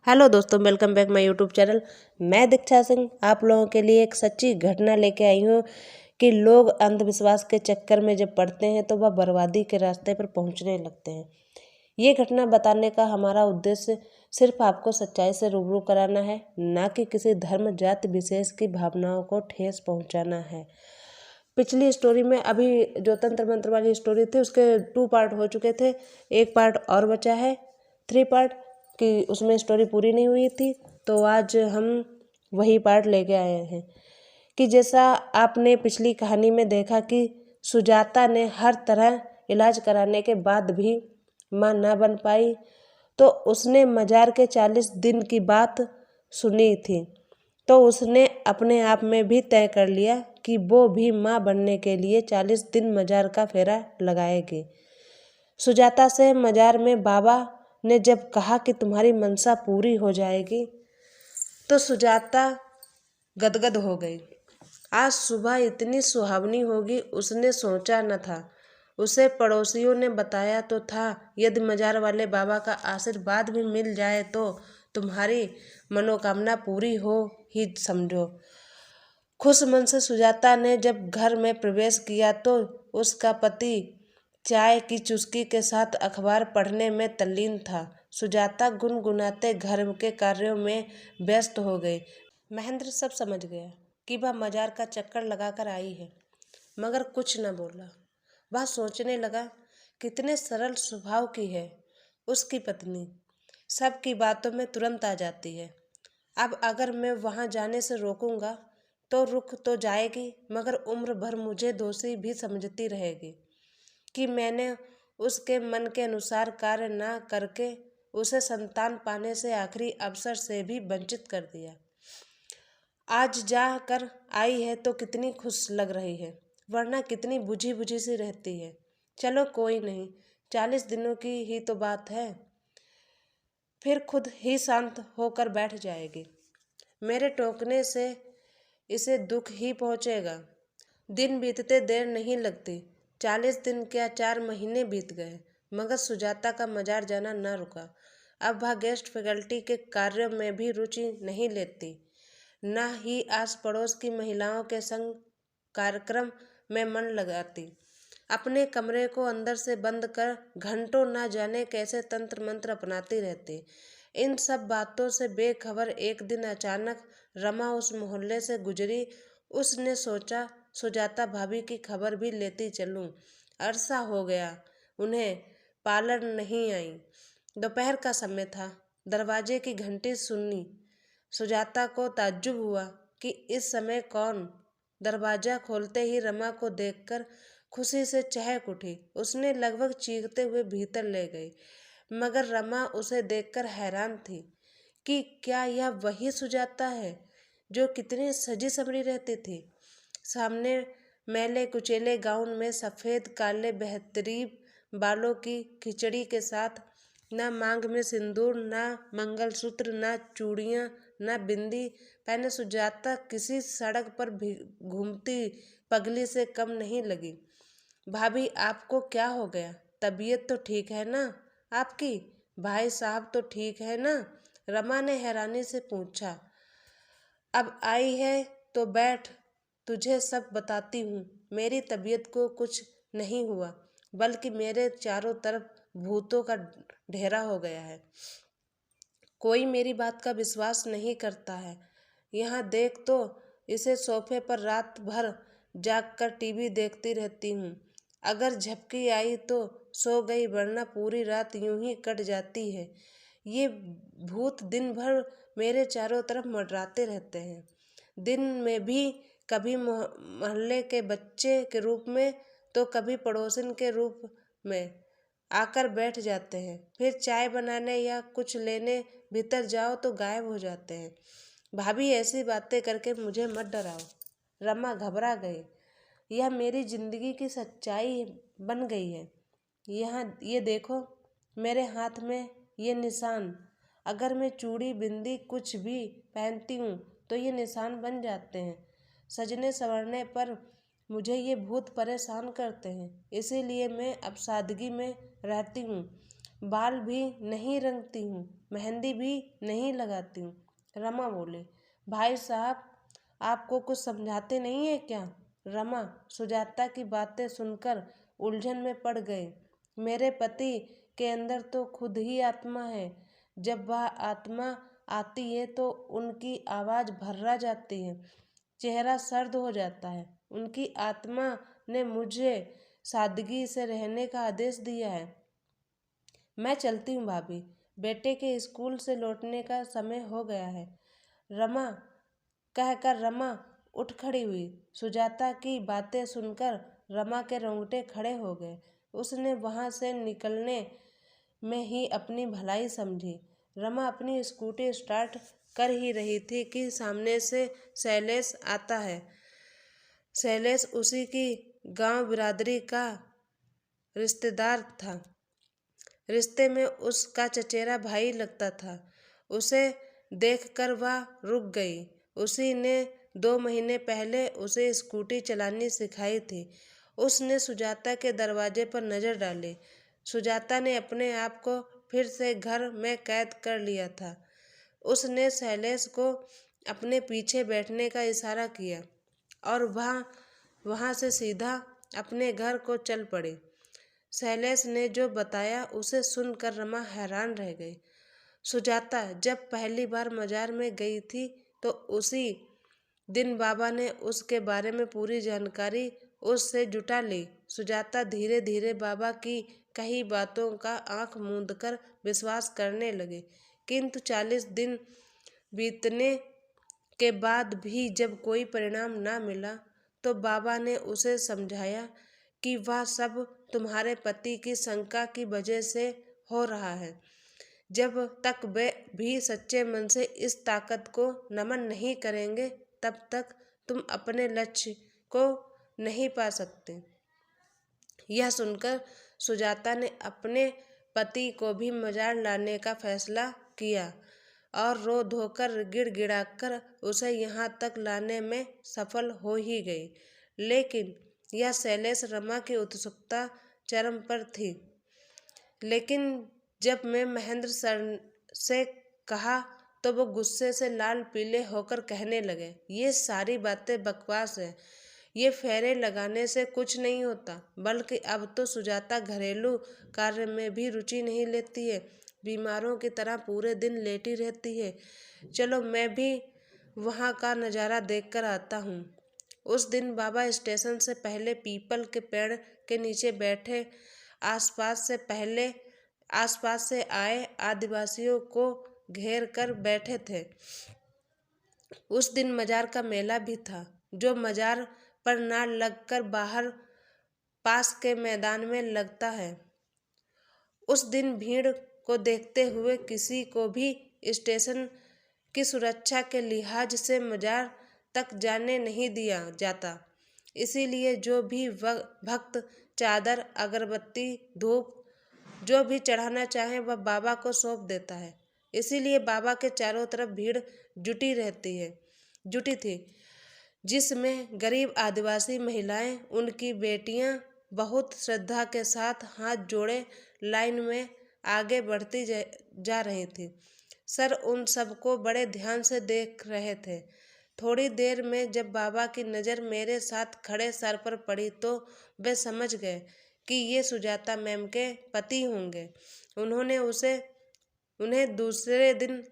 Hello दोस्तों, welcome back my YouTube channel. मैं दीक्षा सिंह आप लोगों के लिए एक सच्ची घटना लेके आई हूँ कि लोग अंधविश्वास के चक्कर में जब पड़ते हैं तो वह बर्बादी के रास्ते पर पहुँचने लगते हैं। ये घटना बताने का हमारा उद्देश्य सिर्फ आपको सच्चाई से रूबरू कराना है, ना कि किसी धर्म जाति विशेष की भावनाओं को ठेस पहुँचाना है। पिछली स्टोरी में अभी जो तंत्र मंत्र वाली स्टोरी थी उसके 2 पार्ट हो चुके थे, एक पार्ट और बचा है 3 पार्ट कि उसमें स्टोरी पूरी नहीं हुई थी। तो आज हम वही पार्ट लेके आए हैं कि जैसा आपने पिछली कहानी में देखा कि सुजाता ने हर तरह इलाज कराने के बाद भी माँ ना बन पाई, तो उसने मजार के 40 दिन की बात सुनी थी। तो उसने अपने आप में भी तय कर लिया कि वो भी माँ बनने के लिए 40 दिन मजार का फेरा लगाएगी। सुजाता से मजार में बाबा ने जब कहा कि तुम्हारी मनसा पूरी हो जाएगी, तो सुजाता गदगद हो गई। आज सुबह इतनी सुहावनी होगी उसने सोचा न था। उसे पड़ोसियों ने बताया तो था, यदि मजार वाले बाबा का आशीर्वाद भी मिल जाए तो तुम्हारी मनोकामना पूरी हो ही समझो। खुश मन से सुजाता ने जब घर में प्रवेश किया तो उसका पति चाय की चुस्की के साथ अखबार पढ़ने में तल्लीन था। सुजाता गुनगुनाते घर के कार्यों में व्यस्त हो गई। महेंद्र सब समझ गया कि वह मजार का चक्कर लगाकर आई है, मगर कुछ न बोला। वह सोचने लगा, कितने सरल स्वभाव की है उसकी पत्नी, सबकी बातों में तुरंत आ जाती है। अब अगर मैं वहां जाने से रोकूंगा तो रुक तो जाएगी, मगर उम्र भर मुझे दोषी भी समझती रहेगी कि मैंने उसके मन के अनुसार कार्य ना करके उसे संतान पाने से आखिरी अवसर से भी वंचित कर दिया। आज जा कर आई है तो कितनी खुश लग रही है, वरना कितनी बुझी बुझी सी रहती है। चलो कोई नहीं, 40 दिनों की ही तो बात है, फिर खुद ही शांत होकर बैठ जाएगी। मेरे टोकने से इसे दुख ही पहुँचेगा। दिन बीतते देर नहीं लगती। 40 दिन क्या 4 महीने बीत गए, मगर सुजाता का मजार जाना न रुका। अब वह गेस्ट फैकल्टी के कार्यों में भी रुचि नहीं लेती, न ही आस पड़ोस की महिलाओं के संग कार्यक्रम में मन लगाती। अपने कमरे को अंदर से बंद कर घंटों न जाने कैसे तंत्र मंत्र अपनाती रहती। इन सब बातों से बेखबर एक दिन अचानक रमा उस मोहल्ले से गुजरी। उसने सोचा, सुजाता भाभी की खबर भी लेती चलूं। अरसा हो गया उन्हें पार्लर नहीं आई। दोपहर का समय था। दरवाजे की घंटी सुनी। सुजाता को ताज्जुब हुआ कि इस समय कौन। दरवाजा खोलते ही रमा को देखकर खुशी से चहक उठी। उसने लगभग चीखते हुए भीतर ले गई, मगर रमा उसे देखकर हैरान थी कि क्या यह वही सुजाता है जो कितनी सजी संवरी रहती थी। सामने मैले कुचेले गाउन में सफ़ेद काले बेहतरीन बालों की खिचड़ी के साथ, न मांग में सिंदूर, न मंगलसूत्र, न चूड़ियाँ, न बिंदी पहने सुजाता किसी सड़क पर भी घूमती पगली से कम नहीं लगी। भाभी, आपको क्या हो गया? तबीयत तो ठीक है ना आपकी? भाई साहब तो ठीक है ना? रमा ने हैरानी से पूछा। अब आई है तो बैठ, तुझे सब बताती हूँ। मेरी तबीयत को कुछ नहीं हुआ, बल्कि मेरे चारों तरफ भूतों का ढेरा हो गया है। कोई मेरी बात का विश्वास नहीं करता है। यहाँ देख तो, इसे सोफे पर रात भर जागकर टीवी देखती रहती हूँ। अगर झपकी आई तो सो गई, वरना पूरी रात यूं ही कट जाती है। ये भूत दिन भर मेरे चारों तरफ मंडराते रहते हैं। दिन में भी कभी मोहल्ले के बच्चे के रूप में तो कभी पड़ोसन के रूप में आकर बैठ जाते हैं। फिर चाय बनाने या कुछ लेने भीतर जाओ तो गायब हो जाते हैं। भाभी, ऐसी बातें करके मुझे मत डराओ। रमा घबरा गई। यह मेरी जिंदगी की सच्चाई बन गई है। यहाँ ये देखो, मेरे हाथ में ये निशान। अगर मैं चूड़ी बिंदी कुछ भी पहनती हूँ तो ये निशान बन जाते हैं। सजने संवरने पर मुझे ये भूत परेशान करते हैं, इसीलिए मैं अब सादगी में रहती हूँ। बाल भी नहीं रंगती हूँ, मेहंदी भी नहीं लगाती हूँ। रमा बोले। भाई साहब, आपको कुछ समझाते नहीं है क्या? रमा सुजाता की बातें सुनकर उलझन में पड़ गए। मेरे पति के अंदर तो खुद ही आत्मा है। जब वह आत्मा आती है तो उनकी आवाज़ भर्रा जाती है, चेहरा सर्द हो जाता है। उनकी आत्मा ने मुझे सादगी से रहने का आदेश दिया है। मैं चलती हूँ भाभी, बेटे के स्कूल से लौटने का समय हो गया है। रमा कहकर रमा उठ खड़ी हुई। सुजाता की बातें सुनकर रमा के रोंगटे खड़े हो गए। उसने वहाँ से निकलने में ही अपनी भलाई समझी। रमा अपनी स्कूटी स्टार्ट कर ही रही थी कि सामने से शैलेश आता है। शैलेश उसी की गांव बिरादरी का रिश्तेदार था। रिश्ते में उसका चचेरा भाई लगता था। उसे देखकर वह रुक गई। उसी ने 2 महीने पहले उसे स्कूटी चलानी सिखाई थी। उसने सुजाता के दरवाजे पर नज़र डाली। सुजाता ने अपने आप को फिर से घर में कैद कर लिया था। उसने शैलेश को अपने पीछे बैठने का इशारा किया और वहाँ से सीधा अपने घर को चल पड़ी। शैलेश ने जो बताया उसे सुनकर रमा हैरान रह गई। सुजाता जब पहली बार मजार में गई थी तो उसी दिन बाबा ने उसके बारे में पूरी जानकारी उससे जुटा ली। सुजाता धीरे धीरे बाबा की कही बातों का आंख मूंद कर विश्वास करने लगे। किंतु 40 दिन बीतने के बाद भी जब कोई परिणाम ना मिला तो बाबा ने उसे समझाया कि वह सब तुम्हारे पति की शंका की वजह से हो रहा है। जब तक वे भी सच्चे मन से इस ताकत को नमन नहीं करेंगे तब तक तुम अपने लक्ष्य को नहीं पा सकते। यह सुनकर सुजाता ने अपने पति को भी मजार लाने का फैसला किया और रो धोकर गिड़गिड़ाकर उसे यहाँ तक लाने में सफल हो ही गई। लेकिन यह शैलेश रमा की उत्सुकता चरम पर थी। लेकिन जब मैं महेंद्र सर से कहा तो वो गुस्से से लाल पीले होकर कहने लगे, ये सारी बातें बकवास है। ये फेरे लगाने से कुछ नहीं होता, बल्कि अब तो सुजाता घरेलू कार्य में भी रुचि नहीं लेती है, बीमारों की तरह पूरे दिन लेटी रहती है। चलो मैं भी वहाँ का नज़ारा देखकर आता हूँ। उस दिन बाबा स्टेशन से पहले पीपल के पेड़ के नीचे बैठे आसपास से आए आदिवासियों को घेर कर बैठे थे। उस दिन मजार का मेला भी था, जो मजार पर ना लगकर बाहर पास के मैदान में लगता है। उस दिन भीड़ को देखते हुए किसी को भी स्टेशन की सुरक्षा के लिहाज से मजार तक जाने नहीं दिया जाता। इसीलिए जो भी भक्त चादर, अगरबत्ती, धूप जो भी चढ़ाना चाहे वह बाबा को सौंप देता है। इसीलिए बाबा के चारों तरफ भीड़ जुटी थी, जिसमें गरीब आदिवासी महिलाएं, उनकी बेटियां बहुत श्रद्धा के साथ हाथ जोड़े लाइन में आगे बढ़ती जा रही थी। सर उन सबको बड़े ध्यान से देख रहे थे। थोड़ी देर में जब बाबा की नज़र मेरे साथ खड़े सर पर पड़ी तो वे समझ गए कि ये सुजाता मैम के पति होंगे। उन्हें दूसरे दिन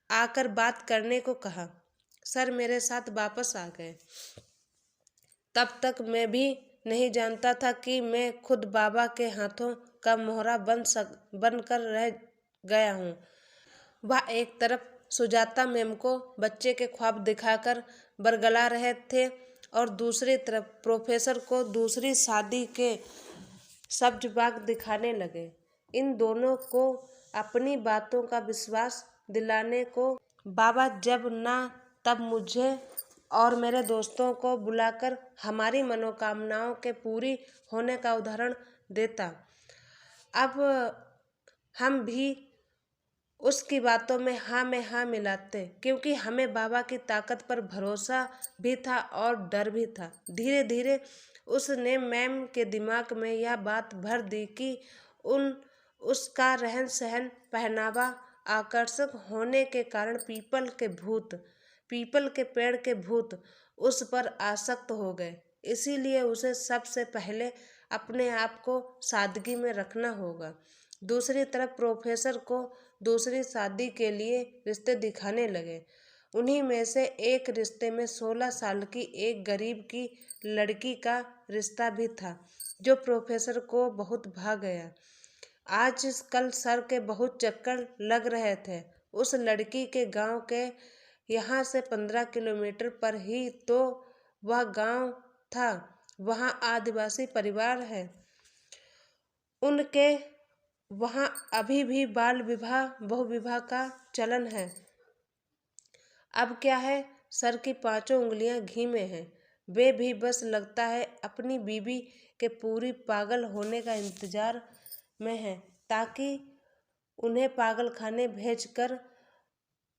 आकर बात करने को कहा। सर मेरे साथ वापस आ गए। तब तक मैं भी नहीं जानता था कि मैं खुद बाबा के हाथों का मोहरा बन कर रह गया हूँ। वह एक तरफ सुजाता मैम को बच्चे के ख्वाब दिखाकर बरगला रहे थे और दूसरी तरफ प्रोफेसर को दूसरी शादी के सब्ज-बाग दिखाने लगे। इन दोनों को अपनी बातों का विश्वास दिलाने को बाबा जब ना तब मुझे और मेरे दोस्तों को बुलाकर हमारी मनोकामनाओं के पूरी होने का उदाहरण देता। अब हम भी उसकी बातों में हाँ मिलाते, क्योंकि हमें बाबा की ताकत पर भरोसा भी था और डर भी था। धीरे धीरे उसने मैम के दिमाग में यह बात भर दी कि उसका रहन सहन, पहनावा आकर्षक होने के कारण पीपल के पेड़ के भूत उस पर आसक्त हो गए। इसीलिए उसे सबसे पहले अपने आप को सादगी में रखना होगा। दूसरी तरफ प्रोफेसर को दूसरी शादी के लिए रिश्ते दिखाने लगे। उन्हीं में से एक रिश्ते में 16 साल की एक गरीब की लड़की का रिश्ता भी था, जो प्रोफेसर को बहुत भा गया। आज कल सर के बहुत चक्कर लग रहे थे। उस लड़की के गांव के यहाँ से 15 किलोमीटर पर ही तो वह गांव था। वहाँ आदिवासी परिवार है। उनके वहाँ अभी भी बाल विवाह बहुविवाह का चलन है। अब क्या है, सर की 5 उंगलियां घी में हैं। वे भी बस लगता है अपनी बीबी के पूरी पागल होने का इंतजार में हैं, ताकि उन्हें पागल खाने भेजकर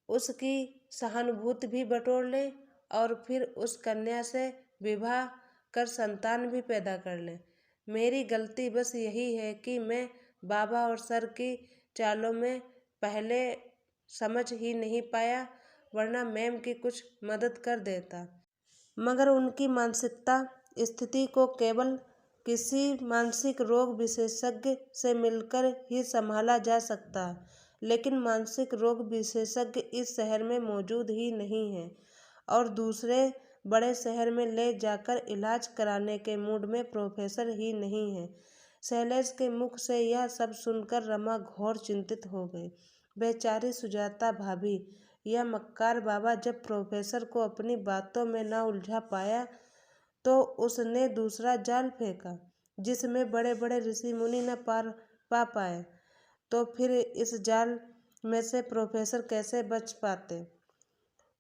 उसकी सहानुभूति भी बटोर लें और फिर उस कन्या से विवाह कर संतान भी पैदा कर लें। मेरी गलती बस यही है कि मैं बाबा और सर की चालों में पहले समझ ही नहीं पाया, वरना मैम की कुछ मदद कर देता। मगर उनकी मानसिकता स्थिति को केवल किसी मानसिक रोग विशेषज्ञ से मिलकर ही संभाला जा सकता है। लेकिन मानसिक रोग विशेषज्ञ इस शहर में मौजूद ही नहीं है और दूसरे बड़े शहर में ले जाकर इलाज कराने के मूड में प्रोफेसर ही नहीं है। शैलेश के मुख से यह सब सुनकर रमा घोर चिंतित हो गई। बेचारी सुजाता भाभी, यह मक्कार बाबा जब प्रोफेसर को अपनी बातों में न उलझा पाया तो उसने दूसरा जाल फेंका, जिसमें बड़े बड़े ऋषि मुनि न पा पाए। तो फिर इस जाल में से प्रोफेसर कैसे बच पाते?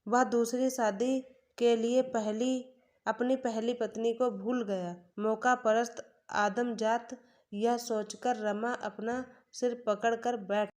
वह दूसरी शादी के लिए अपनी पहली पत्नी को भूल गया। मौका परस्त आदमजात, यह सोचकर रमा अपना सिर पकड़कर बैठ